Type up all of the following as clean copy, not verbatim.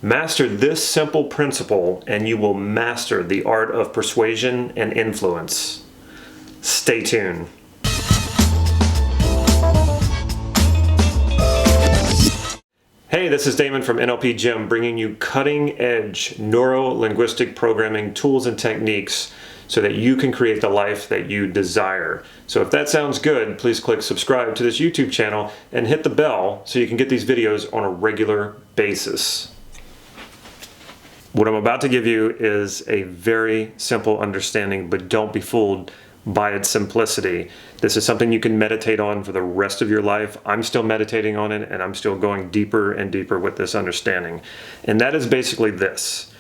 Master this simple principle and you will master the art of persuasion and influence. Stay tuned. Hey, this is Damon from NLP Gym, bringing you cutting-edge Neuro Linguistic Programming tools and techniques so that you can create the life that you desire. So if that sounds good, please click subscribe to this YouTube channel and hit the bell so you can get these videos on a regular basis. What I'm about to give you is a very simple understanding, but don't be fooled by its simplicity. This is something you can meditate on for the rest of your life. I'm still meditating on it, and I'm still going deeper and deeper with this understanding. And that is basically this.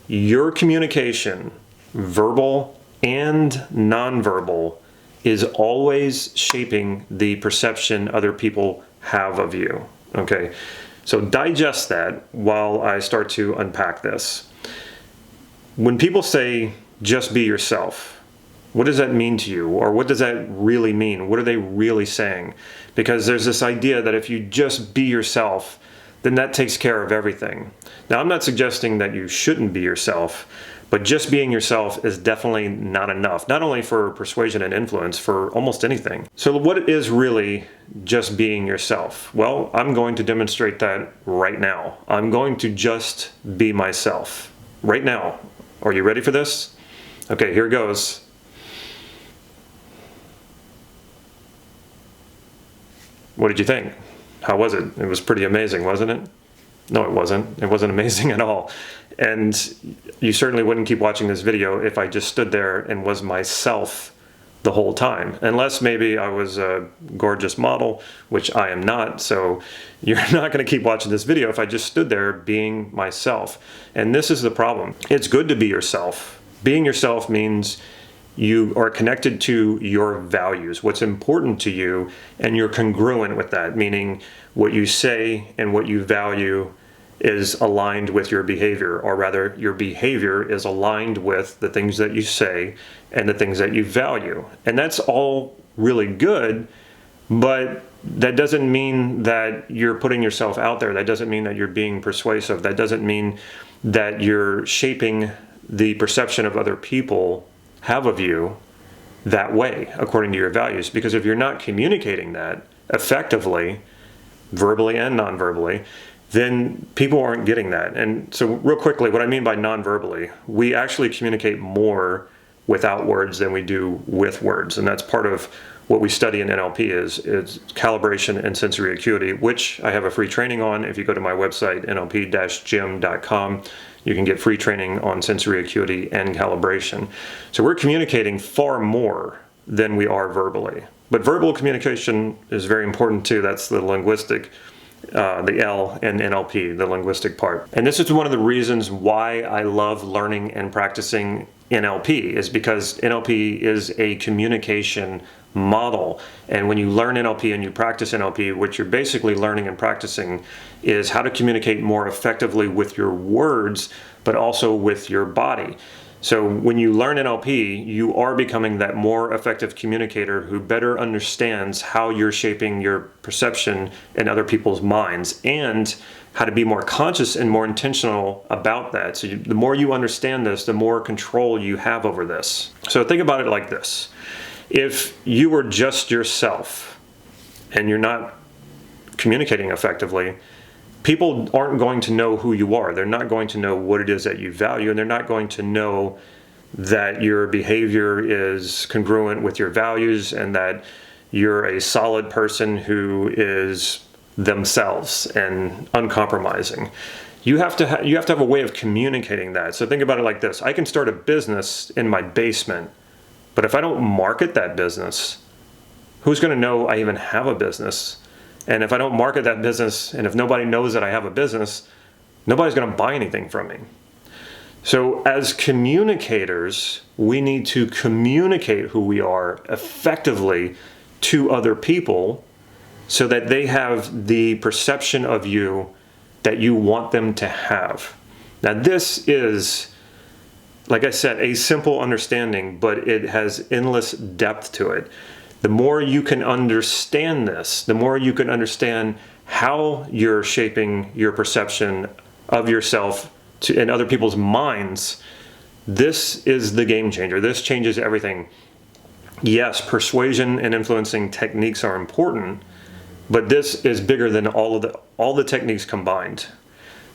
Your communication, verbal and nonverbal, is always shaping the perception other people have of you. Okay, so digest that while I start to unpack this. When people say, just be yourself, what does that mean to you? Or what does that really mean? What are they really saying? Because there's this idea that if you just be yourself, then that takes care of everything. Now, I'm not suggesting that you shouldn't be yourself, but just being yourself is definitely not enough, not only for persuasion and influence, for almost anything. So what is really just being yourself? Well, I'm going to demonstrate that right now. I'm going to just be myself right now. Are you ready for this? Okay, here goes. What did you think? How was it? It was pretty amazing, wasn't it? No, it wasn't. It wasn't amazing at all. And you certainly wouldn't keep watching this video if I just stood there and was myself the whole time. Unless maybe I was a gorgeous model, which I am not. So you're not going to keep watching this video if I just stood there being myself. And this is the problem. It's good to be yourself. Being yourself means you are connected to your values, what's important to you, and you're congruent with that, meaning what you say and what you value is aligned with your behavior, or rather your behavior is aligned with the things that you say and the things that you value. And that's all really good, but that doesn't mean that you're putting yourself out there. That doesn't mean that you're being persuasive. That doesn't mean that you're shaping the perception of other people have of you that way, according to your values. Because if you're not communicating that effectively, verbally and non-verbally, then people aren't getting that. And so real quickly, what I mean by non-verbally, we actually communicate more without words than we do with words. And that's part of what we study in NLP is calibration and sensory acuity, which I have a free training on. If you go to my website, nlp-gym.com, you can get free training on sensory acuity and calibration. So we're communicating far more than we are verbally. But verbal communication is very important too. That's the linguistic, the L in NLP, the linguistic part. And this is one of the reasons why I love learning and practicing NLP, is because NLP is a communication model. And when you learn NLP and you practice NLP, what you're basically learning and practicing is how to communicate more effectively with your words, but also with your body. So when you learn NLP, you are becoming that more effective communicator who better understands how you're shaping your perception in other people's minds, and how to be more conscious and more intentional about that. So the more you understand this, the more control you have over this. So think about it like this. If you were just yourself and you're not communicating effectively, people aren't going to know who you are. They're not going to know what it is that you value, and they're not going to know that your behavior is congruent with your values and that you're a solid person who is themselves and uncompromising. You have to have a way of communicating that. So think about it like this. I can start a business in my basement, but if I don't market that business, who's going to know I even have a business? And if I don't market that business, and if nobody knows that I have a business, nobody's going to buy anything from me. So as communicators, we need to communicate who we are effectively to other people so that they have the perception of you that you want them to have. Now, this is, like I said, a simple understanding, but it has endless depth to it. The more you can understand this, the more you can understand how you're shaping your perception of yourself in other people's minds, this is the game changer. This changes everything. Yes, persuasion and influencing techniques are important, but this is bigger than all the techniques combined.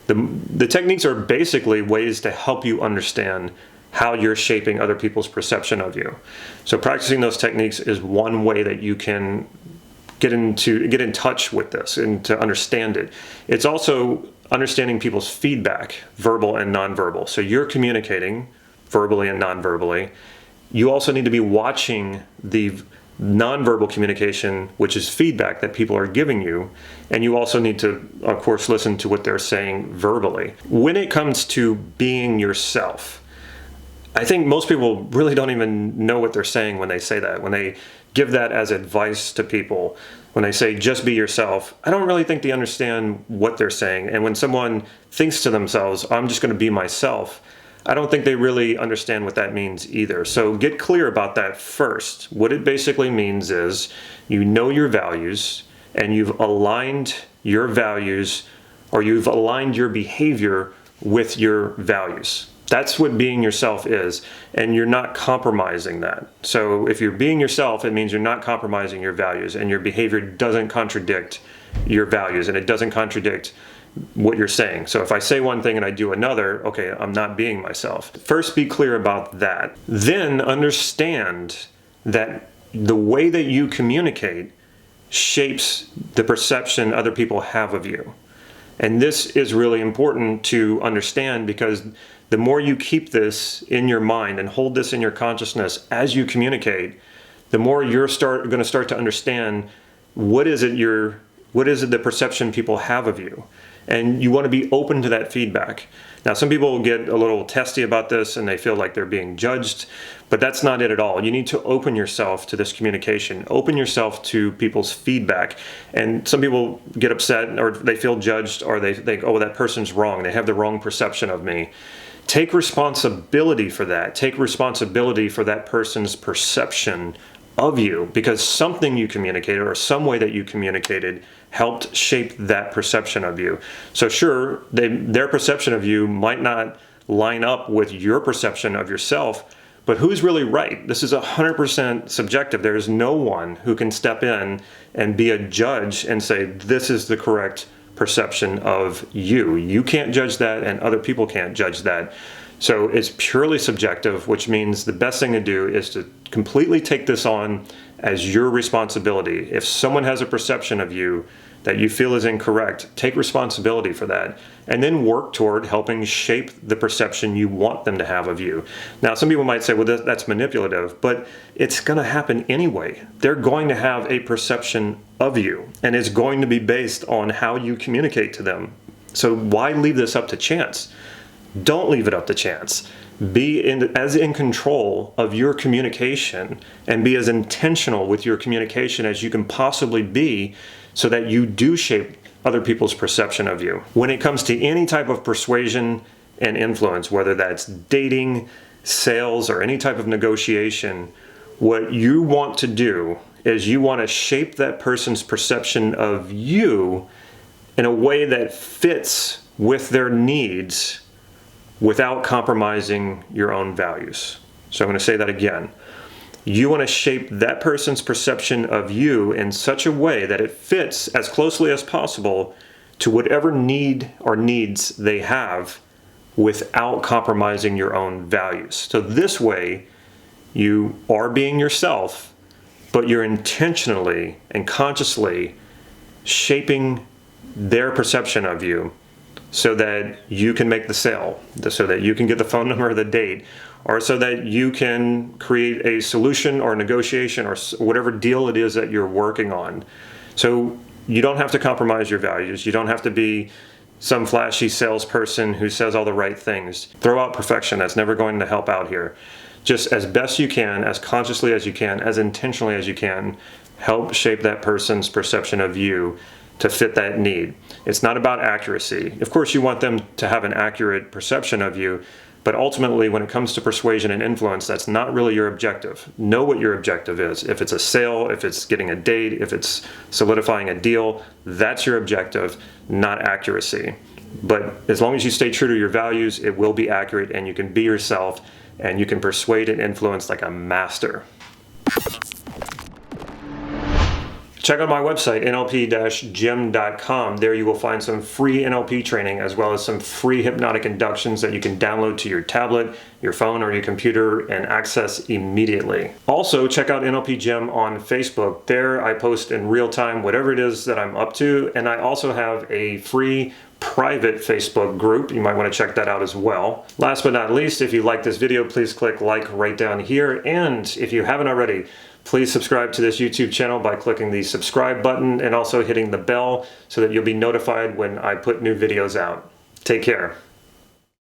The techniques are basically ways to help you understand how you're shaping other people's perception of you. So practicing those techniques is one way that you can get in touch with this and to understand it. It's also understanding people's feedback, verbal and nonverbal. So you're communicating verbally and nonverbally. You also need to be watching the nonverbal communication, which is feedback that people are giving you. And you also need to, of course, listen to what they're saying verbally. When it comes to being yourself, I think most people really don't even know what they're saying when they say that. When they give that as advice to people, when they say, just be yourself, I don't really think they understand what they're saying. And when someone thinks to themselves, I'm just going to be myself, I don't think they really understand what that means either. So get clear about that first. What it basically means is you know your values and you've aligned your values, or you've aligned your behavior with your values. That's what being yourself is, and you're not compromising that. So if you're being yourself, it means you're not compromising your values, and your behavior doesn't contradict your values, and it doesn't contradict what you're saying. So if I say one thing and I do another, okay, I'm not being myself. First, be clear about that. Then understand that the way that you communicate shapes the perception other people have of you. And this is really important to understand, because the more you keep this in your mind and hold this in your consciousness as you communicate, the more you're going to start to understand what is it the perception people have of you. And you want to be open to that feedback. Now, some people get a little testy about this and they feel like they're being judged, but that's not it at all. You need to open yourself to this communication. Open yourself to people's feedback. And some people get upset, or they feel judged, or they think, oh, that person's wrong. They have the wrong perception of me. Take responsibility for that. Take responsibility for that person's perception of you, because something you communicated or some way that you communicated helped shape that perception of you. So sure, their perception of you might not line up with your perception of yourself, but who's really right? This is 100% subjective. There is no one who can step in and be a judge and say, this is the correct perception of you. You can't judge that, and other people can't judge that. So it's purely subjective, which means the best thing to do is to completely take this on as your responsibility. If someone has a perception of you that you feel is incorrect, take responsibility for that, and then work toward helping shape the perception you want them to have of you. Now, some people might say, well, that's manipulative, but it's going to happen anyway. They're going to have a perception of you, and it's going to be based on how you communicate to them. So why leave this up to chance? Don't leave it up to chance. Be as in control of your communication, and be as intentional with your communication as you can possibly be, so that you do shape other people's perception of you. When it comes to any type of persuasion and influence, whether that's dating, sales, or any type of negotiation, what you want to do is you want to shape that person's perception of you in a way that fits with their needs without compromising your own values. So I'm going to say that again. You want to shape that person's perception of you in such a way that it fits as closely as possible to whatever need or needs they have without compromising your own values. So this way, you are being yourself, but you're intentionally and consciously shaping their perception of you so that you can make the sale, so that you can get the phone number or the date, or so that you can create a solution or a negotiation or whatever deal it is that you're working on. So you don't have to compromise your values. You don't have to be some flashy salesperson who says all the right things. Throw out perfection. That's never going to help out here. Just as best you can, as consciously as you can, as intentionally as you can, help shape that person's perception of you to fit that need. It's not about accuracy. Of course, you want them to have an accurate perception of you, but ultimately, when it comes to persuasion and influence, that's not really your objective. Know what your objective is. If it's a sale, if it's getting a date, if it's solidifying a deal, that's your objective, not accuracy. But as long as you stay true to your values, it will be accurate, and you can be yourself, and you can persuade and influence like a master. Check out my website, nlp-gym.com. There you will find some free NLP training, as well as some free hypnotic inductions that you can download to your tablet, your phone, or your computer and access immediately. Also, check out NLP Gym on Facebook. There I post in real time whatever it is that I'm up to, and I also have a free private Facebook group. You might want to check that out as well. Last but not least, if you like this video, please click like right down here. And if you haven't already, please subscribe to this YouTube channel by clicking the subscribe button and also hitting the bell so that you'll be notified when I put new videos out. Take care.